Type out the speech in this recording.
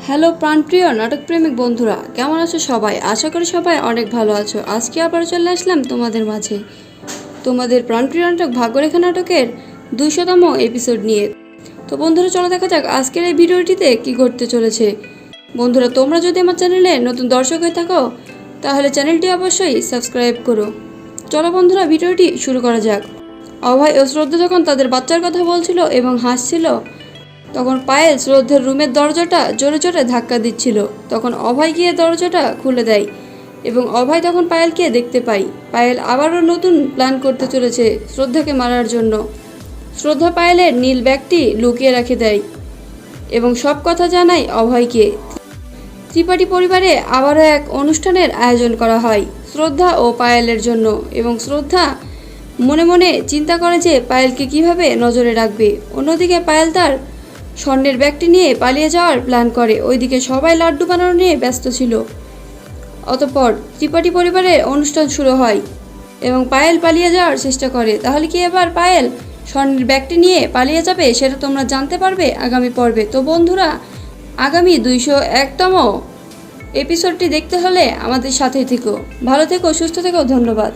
Hello প্রাণপ্রিয় নাটকপ্রেমিক বন্ধুরা, কেমন আছো সবাই? আশা করি সবাই অনেক ভালো আছো। আজকে আবার চলে আসলাম তোমাদের মাঝে তোমাদের প্রাণপ্রিয় নাটক ভাগ্যরেখা নাটকের 200তম এপিসোড নিয়ে। তো বন্ধুরা, চলো দেখা যাক আজকের এই ভিডিওটিতে কি ঘটতে চলেছে। বন্ধুরা, তোমরা যদি আমার চ্যানেলে নতুন দর্শক হয়ে থাকো তাহলে চ্যানেলটি অবশ্যই সাবস্ক্রাইব করো। চলো বন্ধুরা, ভিডিওটি শুরু করা যাক। অভয় ও শ্রদ্ধা যখন তাদের বাচ্চার কথা বলছিল এবং হাসছিল, তখন পায়েল শ্রদ্ধের রুমের দরজাটা জোরে জোরে ধাক্কা দিচ্ছিল। তখন অভয় গিয়ে দরজাটা খুলে দেয় এবং অভয় তখন পায়েলকে দেখতে পায়। পায়েল আবারও নতুন প্ল্যান করতে চলেছে শ্রদ্ধাকে মারার জন্য। শ্রদ্ধা পায়েলের নীল ব্যাগটি লুকিয়ে রেখে দেয় এবং সব কথা জানায় অভয়কে। ত্রিপাঠী পরিবারে আবারও এক অনুষ্ঠানের আয়োজন করা হয় শ্রদ্ধা ও পায়েলের জন্য, এবং শ্রদ্ধা মনে মনে চিন্তা করে যে পায়েলকে কিভাবে নজরে রাখবে। অন্যদিকে পায়েল তার স্বর্ণের ব্যাগটি নিয়ে পালিয়ে যাওয়ার প্ল্যান করে। ওইদিকে সবাই লাড্ডু বানানো নিয়ে ব্যস্ত ছিল। অতঃপর ত্রিপাঠী পরিবারের অনুষ্ঠান শুরু হয় এবং পায়েল পালিয়ে যাওয়ার চেষ্টা করে। তাহলে কি এবার পায়েল স্বর্ণের ব্যাগটি নিয়ে পালিয়ে যাবে সেটা তোমরা জানতে পারবে আগামী পর্বে। তো বন্ধুরা, আগামী 201তম এপিসোডটি দেখতে হলে আমাদের সাথেই থেকো। ভালো থেকো, সুস্থ থেকো, ধন্যবাদ।